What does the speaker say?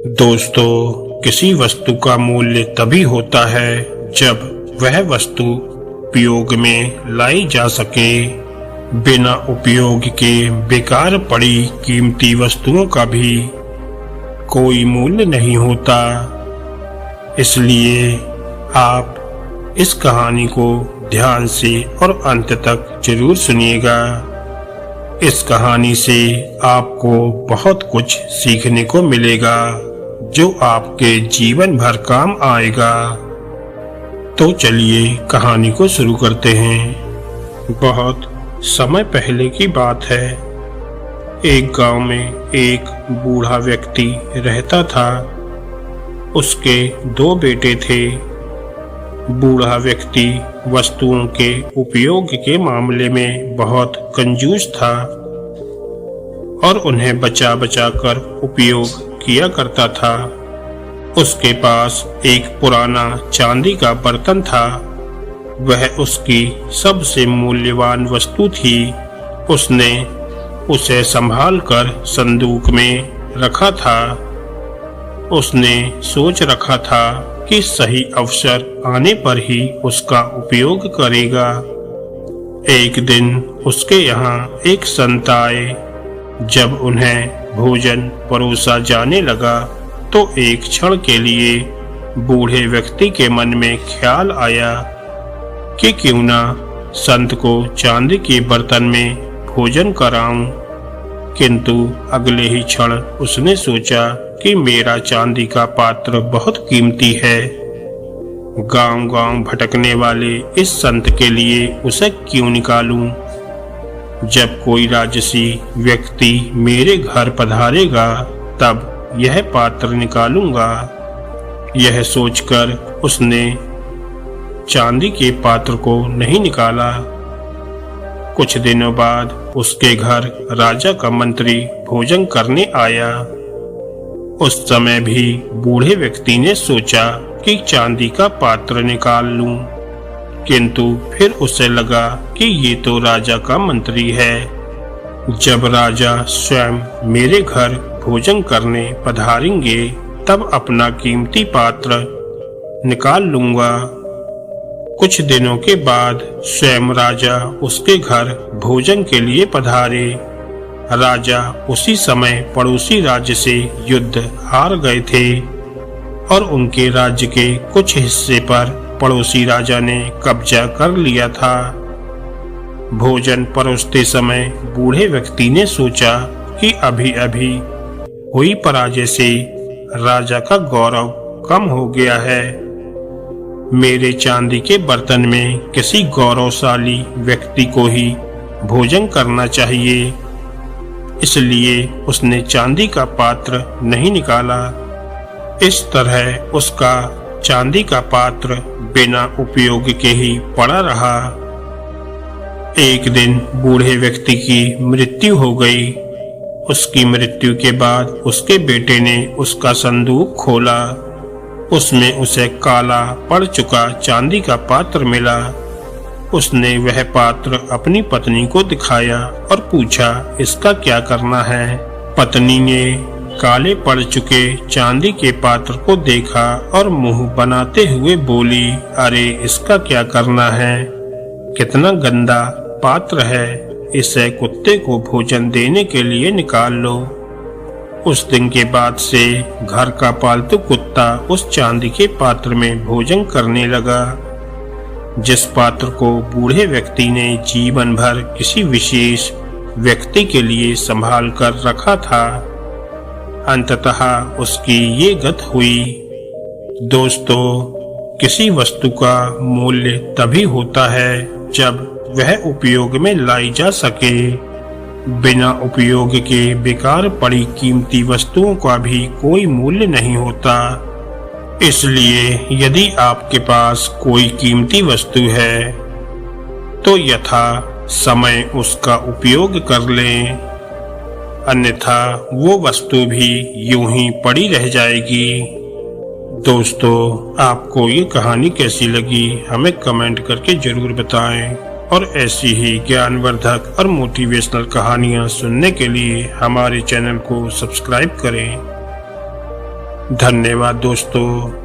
दोस्तों, किसी वस्तु का मूल्य तभी होता है जब वह वस्तु उपयोग में लाई जा सके। बिना उपयोग के बेकार पड़ी कीमती वस्तुओं का भी कोई मूल्य नहीं होता। इसलिए आप इस कहानी को ध्यान से और अंत तक जरूर सुनिएगा। इस कहानी से आपको बहुत कुछ सीखने को मिलेगा जो आपके जीवन भर काम आएगा। तो चलिए कहानी को शुरू करते हैं। बहुत समय पहले की बात है। एक गांव में एक बूढ़ा व्यक्ति रहता था। उसके 2 बेटे थे। बूढ़ा व्यक्ति वस्तुओं के उपयोग के मामले में बहुत कंजूस था और उन्हें बचा बचा कर उपयोग किया करता था। उसके पास एक पुराना चांदी का बर्तन था। वह उसकी सबसे मूल्यवान वस्तु थी। उसने उसे संभाल कर संदूक में रखा था। उसने सोच रखा था कि सही अवसर आने पर ही उसका उपयोग करेगा। एक दिन उसके यहाँ एक संत आए। जब उन्हें भोजन परोसा जाने लगा तो एक क्षण के लिए बूढ़े व्यक्ति के मन में ख्याल आया कि क्यों ना संत को चांदी के बर्तन में भोजन कराऊं। किंतु अगले ही क्षण उसने सोचा कि मेरा चांदी का पात्र बहुत कीमती है। गांव-गांव भटकने वाले इस संत के लिए उसे क्यों निकालूं। जब कोई राजसी व्यक्ति मेरे घर पधारेगा तब यह पात्र निकालूंगा। यह सोचकर उसने चांदी के पात्र को नहीं निकाला। कुछ दिनों बाद उसके घर राजा का मंत्री भोजन करने आया। उस समय भी बूढ़े व्यक्ति ने सोचा कि चांदी का पात्र निकाल लूं, किंतु फिर उसे लगा कि ये तो राजा का मंत्री है। जब राजा स्वयं मेरे घर भोजन करने पधारेंगे तब अपना कीमती पात्र निकाल लूंगा। कुछ दिनों के बाद स्वयं राजा उसके घर भोजन के लिए पधारे। राजा उसी समय पड़ोसी राज्य से युद्ध हार गए थे और उनके राज्य के कुछ हिस्से पर पड़ोसी राजा ने कब्जा कर लिया था। भोजन परोसते समय बूढ़े व्यक्ति ने सोचा कि अभी-अभी हुई पराजय से राजा का गौरव कम हो गया है। मेरे चांदी के बर्तन में किसी गौरवशाली व्यक्ति को ही भोजन करना चाहिए। इसलिए उसने चांदी का पात्र नहीं निकाला। इस तरह उसका चांदी का पात्र बिना उपयोग के ही पड़ा रहा। एक दिन बूढ़े व्यक्ति की मृत्यु हो गई। उसकी मृत्यु के बाद उसके बेटे ने उसका संदूक खोला। उसमें उसे काला पड़ चुका चांदी का पात्र मिला। उसने वह पात्र अपनी पत्नी को दिखाया और पूछा, इसका क्या करना है। पत्नी ने काले पड़ चुके चांदी के पात्र को देखा और मुंह बनाते हुए बोली, अरे इसका क्या करना है, कितना गंदा पात्र है, इसे कुत्ते को भोजन देने के लिए निकाल लो। उस दिन के बाद से घर का पालतू कुत्ता उस चांदी के पात्र में भोजन करने लगा, जिस पात्र को बूढ़े व्यक्ति ने जीवन भर किसी विशेष व्यक्ति के लिए संभाल कर रखा था। अंततः उसकी ये गत हुई। दोस्तों, किसी वस्तु का मूल्य तभी होता है जब वह उपयोग में लाई जा सके। बिना उपयोग के बेकार पड़ी कीमती वस्तुओं का भी कोई मूल्य नहीं होता। इसलिए यदि आपके पास कोई कीमती वस्तु है तो यथा समय उसका उपयोग कर लें, अन्यथा वो वस्तु भी यूं ही पड़ी रह जाएगी। दोस्तों, आपको ये कहानी कैसी लगी हमें कमेंट करके जरूर बताएं और ऐसी ही ज्ञानवर्धक और मोटिवेशनल कहानियाँ सुनने के लिए हमारे चैनल को सब्सक्राइब करें। धन्यवाद दोस्तों।